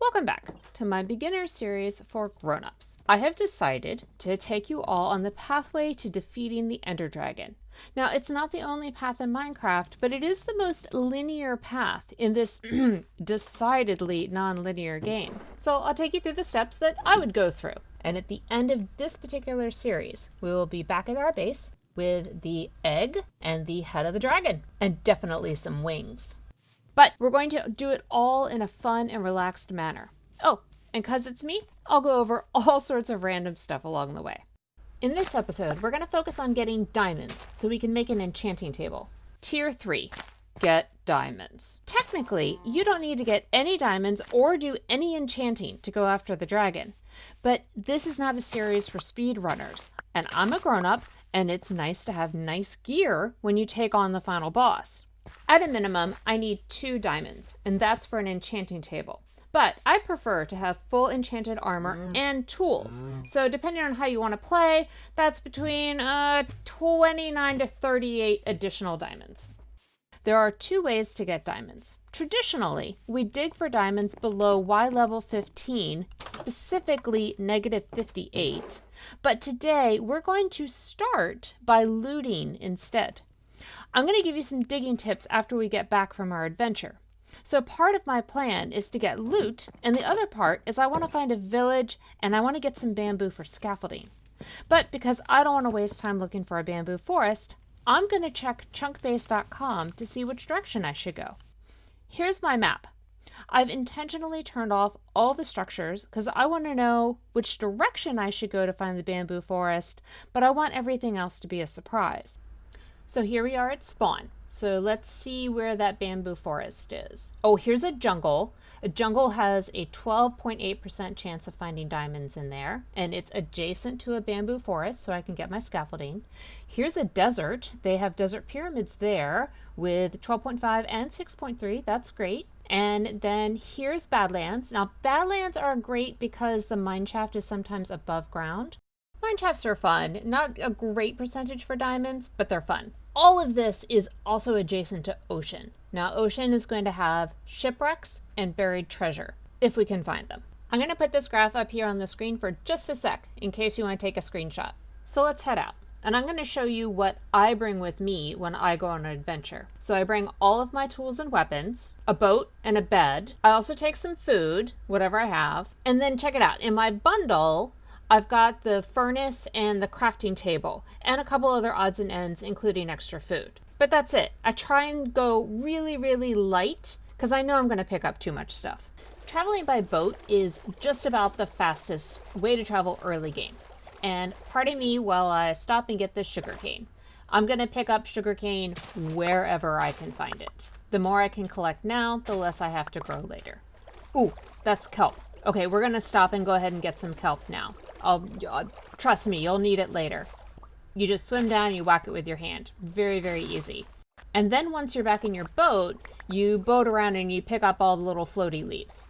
Welcome back to my beginner series for grown-ups. I have decided to take you all on the pathway to defeating the Ender Dragon. Now, it's not the only path in Minecraft, but it is the most linear path in this decidedly non-linear game. So I'll take you through the steps that I would go through. And at the end of this particular series, we will be back at our base with the egg and the head of the dragon, and definitely some wings. But we're going to do it all in a fun and relaxed manner. Oh, and because it's me, I'll go over all sorts of random stuff along the way. In this episode, we're going to focus on getting diamonds so we can make an enchanting table. Tier 3, get diamonds. Technically, you don't need to get any diamonds or do any enchanting to go after the dragon. But this is not a series for speedrunners, and I'm a grown-up, and it's nice to have nice gear when you take on the final boss. At a minimum, I need 2 diamonds, and that's for an enchanting table. But I prefer to have full enchanted armor and tools. So depending on how you want to play, that's between 29 to 38 additional diamonds. There are 2 ways to get diamonds. Traditionally, we dig for diamonds below Y level 15, specifically negative 58. But today, we're going to start by looting instead. I'm going to give you some digging tips after we get back from our adventure. So part of my plan is to get loot, and the other part is I want to find a village and I want to get some bamboo for scaffolding. But because I don't want to waste time looking for a bamboo forest, I'm going to check chunkbase.com to see which direction I should go. Here's my map. I've intentionally turned off all the structures because I want to know which direction I should go to find the bamboo forest, but I want everything else to be a surprise. So here we are at spawn. So let's see where that bamboo forest is. Oh, here's a jungle. A jungle has a 12.8% chance of finding diamonds in there, and it's adjacent to a bamboo forest, so I can get my scaffolding. Here's a desert. They have desert pyramids there with 12.5 and 6.3. That's great. And then here's Badlands. Now, Badlands are great because the mineshaft is sometimes above ground. Mineshafts are fun. Not a great percentage for diamonds, but they're fun. All of this is also adjacent to ocean. Now, ocean is going to have shipwrecks and buried treasure, if we can find them. I'm going to put this graph up here on the screen for just a sec, in case you want to take a screenshot. So let's head out. And I'm going to show you what I bring with me when I go on an adventure. So I bring all of my tools and weapons, a boat and a bed. I also take some food, whatever I have. And then check it out. In my bundle, I've got the furnace and the crafting table and a couple other odds and ends, including extra food. But that's it. I try and go really, really light because I know I'm going to pick up too much stuff. Traveling by boat is just about the fastest way to travel early game. And pardon me while I stop and get this sugarcane. I'm going to pick up sugarcane wherever I can find it. The more I can collect now, the less I have to grow later. Ooh, that's kelp. Okay, we're going to stop and go ahead and get some kelp now. Trust me, you'll need it later. You just swim down and you whack it with your hand. Very, very easy. And then once you're back in your boat, you boat around and you pick up all the little floaty leaves.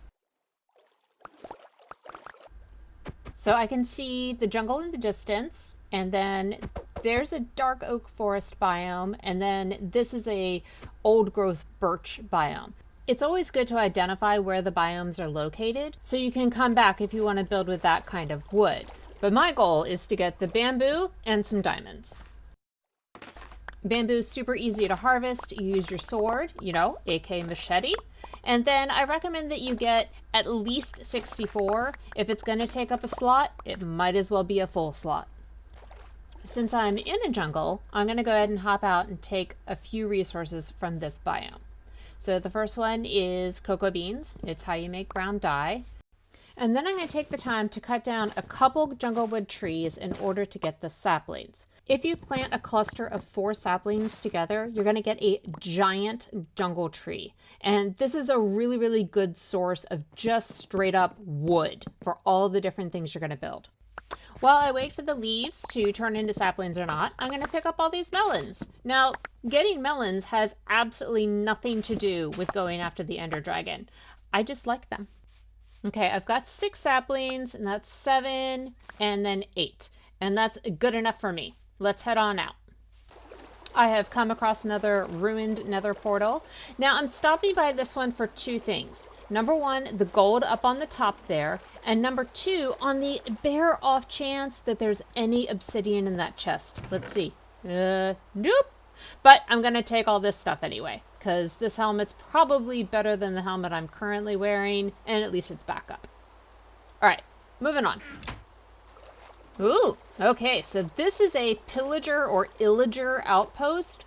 So I can see the jungle in the distance, and then there's a dark oak forest biome, and then this is a old growth birch biome. It's always good to identify where the biomes are located, so you can come back if you want to build with that kind of wood. But my goal is to get the bamboo and some diamonds. Bamboo is super easy to harvest. You use your sword, aka machete. And then I recommend that you get at least 64. If it's going to take up a slot, it might as well be a full slot. Since I'm in a jungle, I'm going to go ahead and hop out and take a few resources from this biome. So the first one is cocoa beans. It's how you make brown dye. And then I'm going to take the time to cut down a couple junglewood trees in order to get the saplings. If you plant a cluster of 4 saplings together, you're going to get a giant jungle tree. And this is a really, really good source of just straight up wood for all the different things you're going to build. While I wait for the leaves to turn into saplings or not, I'm going to pick up all these melons. Now, getting melons has absolutely nothing to do with going after the Ender Dragon. I just like them. Okay, I've got 6 saplings, and that's 7, and then 8. And that's good enough for me. Let's head on out. I have come across another ruined nether portal. Now, I'm stopping by this one for 2 things. Number one, the gold up on the top there. And number two, on the bare off chance that there's any obsidian in that chest. Let's see. Nope. But I'm going to take all this stuff anyway, because this helmet's probably better than the helmet I'm currently wearing, and at least it's backup. All right, moving on. Ooh, okay, so this is a pillager or illager outpost.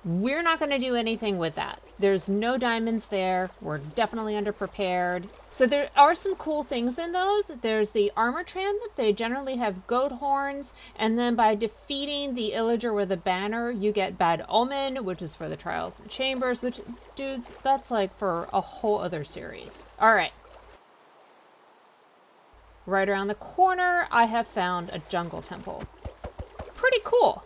We're not going to do anything with that. There's no diamonds there. We're definitely underprepared. So there are some cool things in those. There's the armor trim. They generally have goat horns. And then by defeating the illager with a banner, you get Bad Omen, which is for the Trials and Chambers, which, dudes, that's like for a whole other series. All right. Right around the corner, I have found a jungle temple. Pretty cool.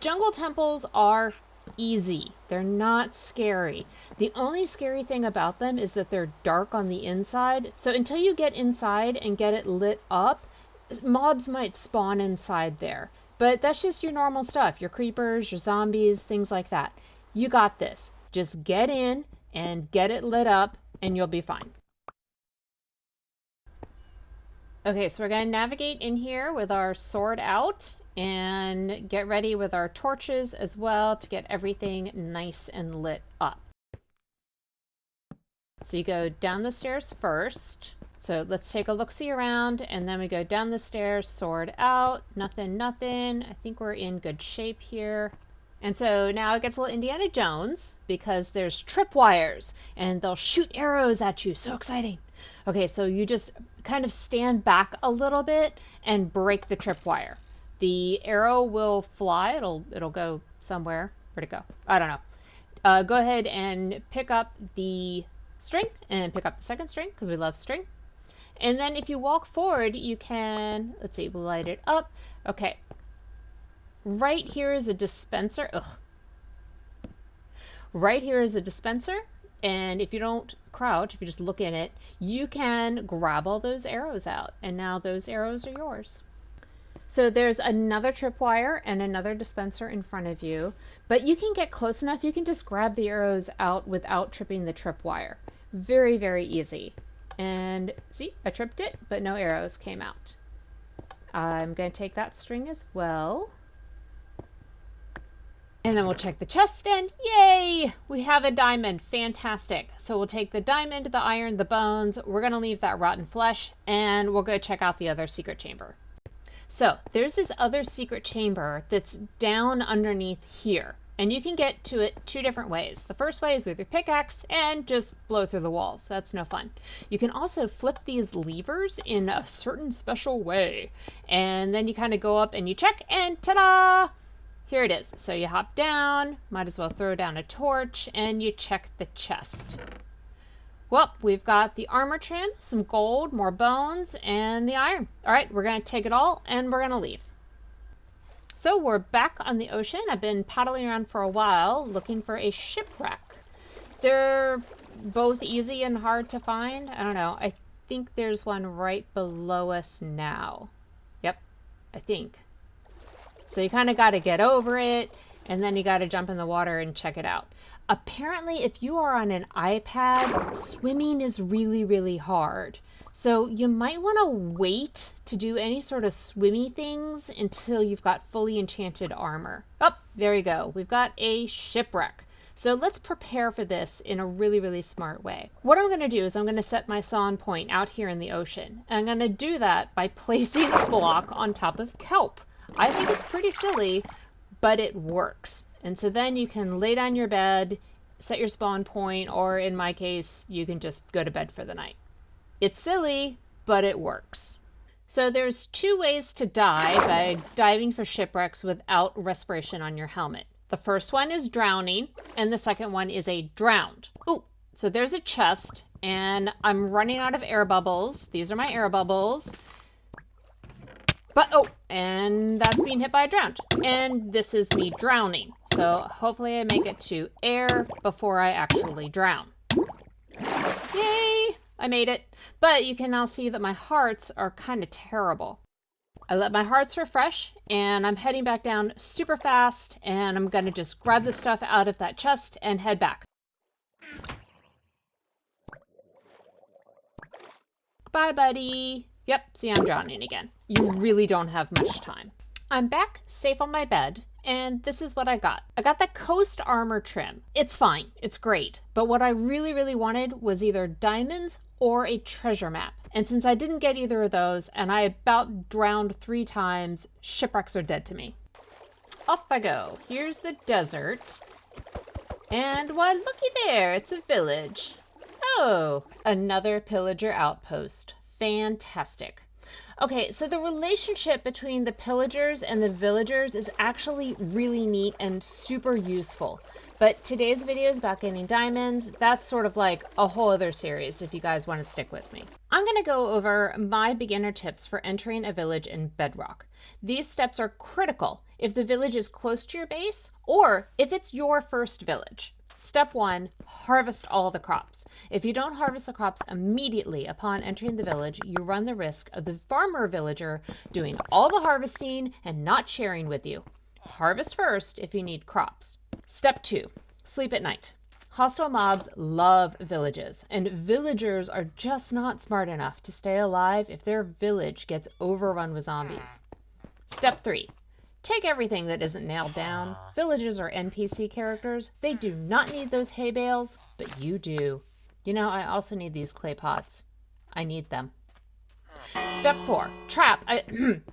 Jungle temples are easy. They're not scary. The only scary thing about them is that they're dark on the inside. So until you get inside and get it lit up, mobs might spawn inside there. But that's just your normal stuff. Your creepers, your zombies, things like that. You got this. Just get in and get it lit up and you'll be fine. Okay, so we're going to navigate in here with our sword out and get ready with our torches as well to get everything nice and lit up. So you go down the stairs first. So let's take a look-see around, and then we go down the stairs, sword out, nothing. I think we're in good shape here. And so now it gets a little Indiana Jones because there's tripwires and they'll shoot arrows at you. So exciting. Okay, so you just kind of stand back a little bit and break the tripwire. The arrow will fly. It'll go somewhere. Where'd it go? I don't know. Go ahead and pick up the string and pick up the second string because we love string. And then if you walk forward, you can, let's see, we'll light it up. Okay. Right here is a dispenser. Ugh. Right here is a dispenser. And if you don't crouch, if you just look in it, you can grab all those arrows out. And now those arrows are yours. So there's another tripwire and another dispenser in front of you. But you can get close enough, you can just grab the arrows out without tripping the tripwire. Very, very easy. And see, I tripped it, but no arrows came out. I'm going to take that string as well. And then we'll check the chest and yay, we have a diamond. Fantastic. So we'll take the diamond, the iron, the bones. We're going to leave that rotten flesh and we'll go check out the other secret chamber. So there's this other secret chamber that's down underneath here. And you can get to it two different ways. The first way is with your pickaxe and just blow through the walls. That's no fun. You can also flip these levers in a certain special way. And then you kind of go up and you check and ta-da! Here it is. So you hop down, might as well throw down a torch, and you check the chest. Well, we've got the armor trim, some gold, more bones, and the iron. All right, we're going to take it all, and we're going to leave. So we're back on the ocean. I've been paddling around for a while looking for a shipwreck. They're both easy and hard to find. I don't know. I think there's one right below us now. Yep, I think. So you kind of got to get over it, and then you got to jump in the water and check it out. Apparently, if you are on an iPad, swimming is really, really hard. So you might want to wait to do any sort of swimmy things until you've got fully enchanted armor. Oh, there you go. We've got a shipwreck. So let's prepare for this in a really, really smart way. What I'm going to do is I'm going to set my spawn point out here in the ocean. And I'm going to do that by placing a block on top of kelp. I think it's pretty silly, but it works. And so then you can lay down your bed, set your spawn point, or in my case, you can just go to bed for the night. It's silly, but it works. So there's two ways to die by diving for shipwrecks without respiration on your helmet. The first one is drowning, and the second one is a drowned. Ooh, so there's a chest, and I'm running out of air bubbles. These are my air bubbles. But, oh, and that's being hit by a drowned. And this is me drowning. So hopefully I make it to air before I actually drown. Yay! I made it. But you can now see that my hearts are kind of terrible. I let my hearts refresh, and I'm heading back down super fast, and I'm going to just grab the stuff out of that chest and head back. Bye, buddy. Yep, see, I'm drowning again. You really don't have much time. I'm back safe on my bed, and this is what I got. I got the Coast Armor trim. It's fine, it's great, but what I really wanted was either diamonds or a treasure map. And since I didn't get either of those, and I about drowned 3 times, shipwrecks are dead to me. Off I go. Here's the desert. And why, looky there, it's a village. Oh, another pillager outpost. Fantastic. Okay, so the relationship between the pillagers and the villagers is actually really neat and super useful. But today's video is about getting diamonds. That's sort of like a whole other series if you guys want to stick with me. I'm going to go over my beginner tips for entering a village in Bedrock. These steps are critical if the village is close to your base or if it's your first village. Step 1, harvest all the crops. If you don't harvest the crops immediately upon entering the village, you run the risk of the farmer villager doing all the harvesting and not sharing with you. Harvest first if you need crops. Step 2, sleep at night. Hostile mobs love villages, and villagers are just not smart enough to stay alive if their village gets overrun with zombies. Step 3, take everything that isn't nailed down. Villagers are NPC characters. They do not need those hay bales, but you do. You know, I also need these clay pots. I need them. Step 4, trap,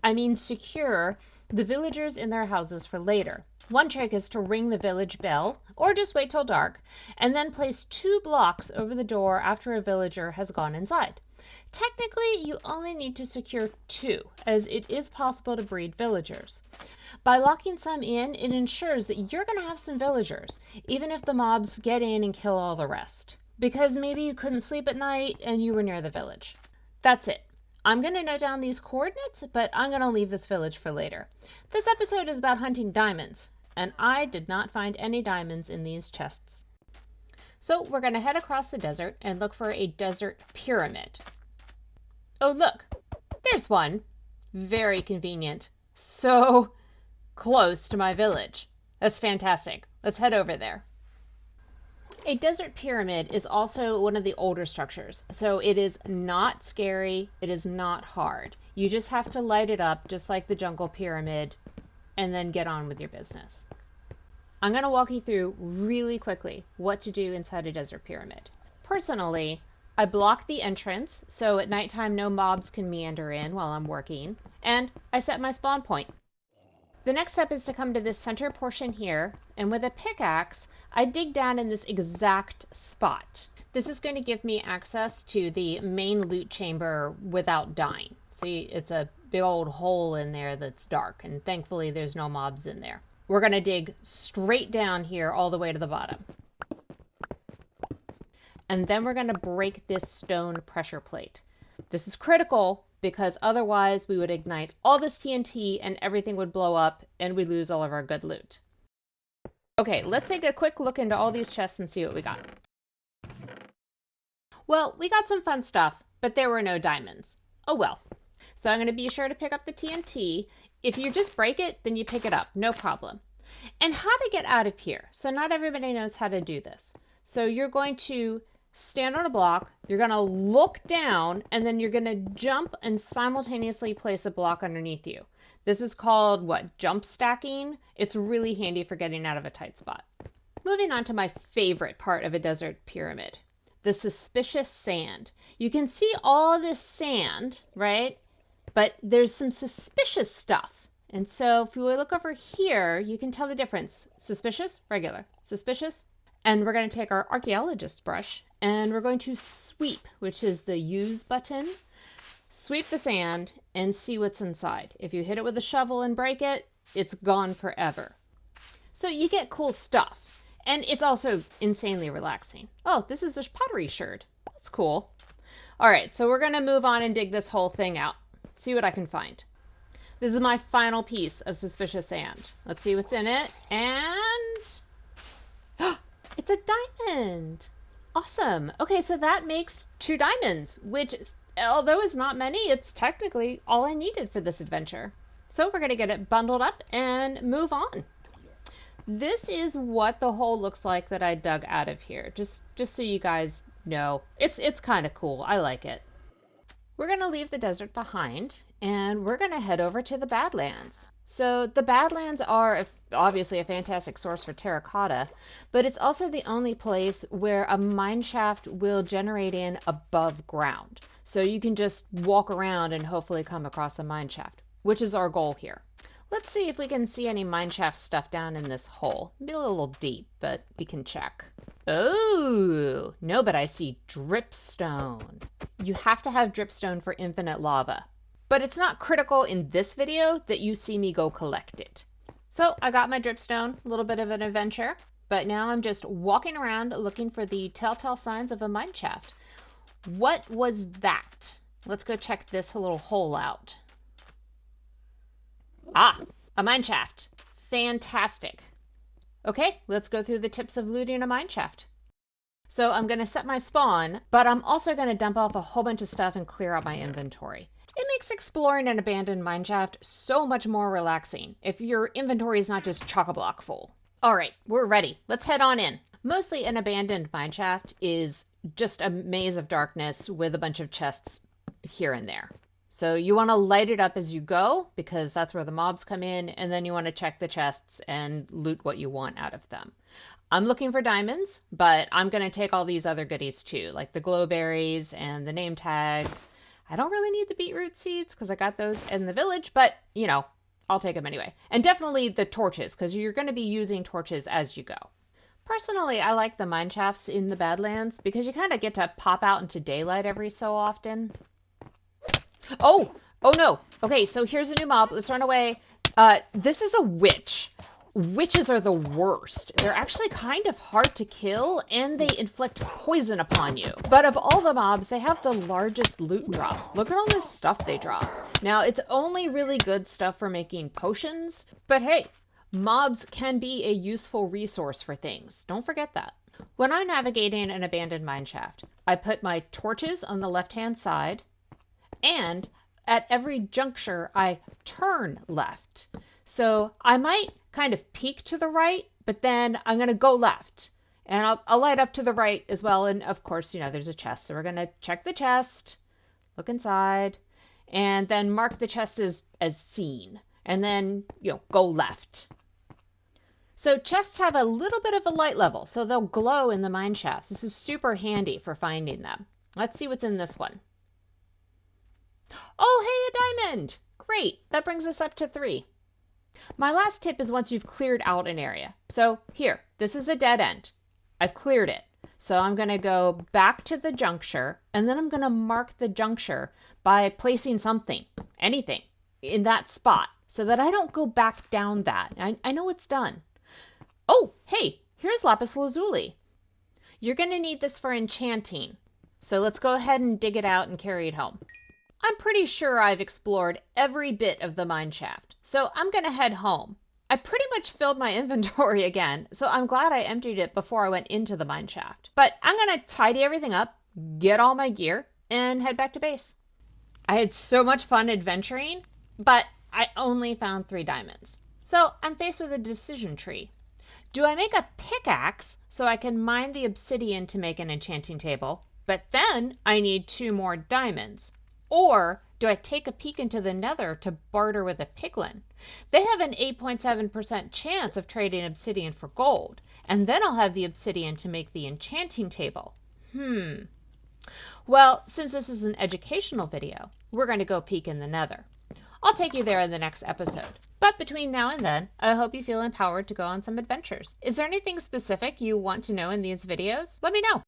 I mean secure the villagers in their houses for later. One trick is to ring the village bell, or just wait till dark, and then place 2 blocks over the door after a villager has gone inside. Technically, you only need to secure 2, as it is possible to breed villagers. By locking some in, it ensures that you're going to have some villagers, even if the mobs get in and kill all the rest. Because maybe you couldn't sleep at night and you were near the village. That's it. I'm going to note down these coordinates, but I'm going to leave this village for later. This episode is about hunting diamonds, and I did not find any diamonds in these chests. So we're going to head across the desert and look for a desert pyramid. Oh, look, there's one. Very convenient. So close to my village. That's fantastic. Let's head over there. A desert pyramid is also one of the older structures, so it is not scary, it is not hard. You just have to light it up just like the jungle pyramid and then get on with your business. I'm going to walk you through really quickly what to do inside a desert pyramid. Personally, I block the entrance so at nighttime no mobs can meander in while I'm working, and I set my spawn point. The next step is to come to this center portion here, and with a pickaxe, I dig down in this exact spot. This is going to give me access to the main loot chamber without dying. See, it's a big old hole in there that's dark, and thankfully there's no mobs in there. We're going to dig straight down here all the way to the bottom. And then we're going to break this stone pressure plate. This is critical because otherwise we would ignite all this TNT and everything would blow up and we'd lose all of our good loot. Okay, let's take a quick look into all these chests and see what we got. Well, we got some fun stuff, but there were no diamonds. Oh well. So I'm going to be sure to pick up the TNT. If you just break it, then you pick it up, no problem. And how to get out of here. So not everybody knows how to do this. So you're going to stand on a block, you're going to look down, and then you're going to jump and simultaneously place a block underneath you. This is called, what, jump stacking? It's really handy for getting out of a tight spot. Moving on to my favorite part of a desert pyramid, the suspicious sand. You can see all this sand, right? But there's some suspicious stuff. And so if we look over here, you can tell the difference. Suspicious, regular, suspicious. And we're going to take our archaeologist brush and we're going to sweep, which is the use button. Sweep the sand and see what's inside. If you hit it with a shovel and break it, it's gone forever. So you get cool stuff. And it's also insanely relaxing. Oh, this is a pottery sherd. That's cool. All right, so we're going to move on and dig this whole thing out. See what I can find. This is my final piece of suspicious sand. Let's see what's in it. And it's a diamond. Awesome. Okay, so that makes 2 diamonds, which, although is not many, it's technically all I needed for this adventure. So we're going to get it bundled up and move on. This is what the hole looks like that I dug out of here. Just so you guys know. It's kind of cool. I like it. We're going to leave the desert behind and we're going to head over to the Badlands. So the Badlands are obviously a fantastic source for terracotta, but it's also the only place where a mine shaft will generate in above ground. So you can just walk around and hopefully come across a mine shaft, which is our goal here. Let's see if we can see any mineshaft stuff down in this hole. It'll be a little deep, but we can check. Oh, no, but I see dripstone. You have to have dripstone for infinite lava. But it's not critical in this video that you see me go collect it. So I got my dripstone, a little bit of an adventure, but now I'm just walking around looking for the telltale signs of a mineshaft. What was that? Let's go check this little hole out. Ah, a mineshaft. Fantastic. Okay, let's go through the tips of looting a mineshaft. So I'm going to set my spawn, but I'm also going to dump off a whole bunch of stuff and clear out my inventory. It makes exploring an abandoned mineshaft so much more relaxing if your inventory is not just chock-a-block full. All right, we're ready. Let's head on in. Mostly an abandoned mineshaft is just a maze of darkness with a bunch of chests here and there. So you want to light it up as you go because that's where the mobs come in, and then you want to check the chests and loot what you want out of them. I'm looking for diamonds, but I'm going to take all these other goodies too, like the glowberries and the name tags. I don't really need the beetroot seeds because I got those in the village, but you know, I'll take them anyway. And definitely the torches because you're going to be using torches as you go. Personally, I like the mineshafts in the Badlands because you kind of get to pop out into daylight every so often. Oh no. Okay, so here's a new mob. Let's run away. This is a witch. Witches are the worst. They're actually kind of hard to kill and they inflict poison upon you. But of all the mobs, they have the largest loot drop. Look at all this stuff they drop. Now, it's only really good stuff for making potions, but hey, mobs can be a useful resource for things. Don't forget that. When I'm navigating an abandoned mineshaft, I put my torches on the left-hand side, and at every juncture, I turn left. So I might kind of peek to the right, but then I'm going to go left. And I'll light up to the right as well. And of course, you know, there's a chest. So we're going to check the chest, look inside, and then mark the chest as seen. And then, you know, go left. So chests have a little bit of a light level, so they'll glow in the mine shafts. This is super handy for finding them. Let's see what's in this one. Oh, hey, a diamond! Great, that brings us up to 3. My last tip is once you've cleared out an area. So here, this is a dead end. I've cleared it. So I'm going to go back to the juncture, and then I'm going to mark the juncture by placing something, anything, in that spot, so that I don't go back down that. I know it's done. Oh, hey, here's lapis lazuli. You're going to need this for enchanting. So let's go ahead and dig it out and carry it home. I'm pretty sure I've explored every bit of the mine shaft, so I'm going to head home. I pretty much filled my inventory again, so I'm glad I emptied it before I went into the mine shaft. But I'm going to tidy everything up, get all my gear, and head back to base. I had so much fun adventuring, but I only found 3 diamonds. So I'm faced with a decision tree. Do I make a pickaxe so I can mine the obsidian to make an enchanting table, but then I need 2 more diamonds? Or do I take a peek into the nether to barter with a piglin? They have an 8.7% chance of trading obsidian for gold, and then I'll have the obsidian to make the enchanting table. Well, since this is an educational video, we're going to go peek in the nether. I'll take you there in the next episode. But between now and then, I hope you feel empowered to go on some adventures. Is there anything specific you want to know in these videos? Let me know.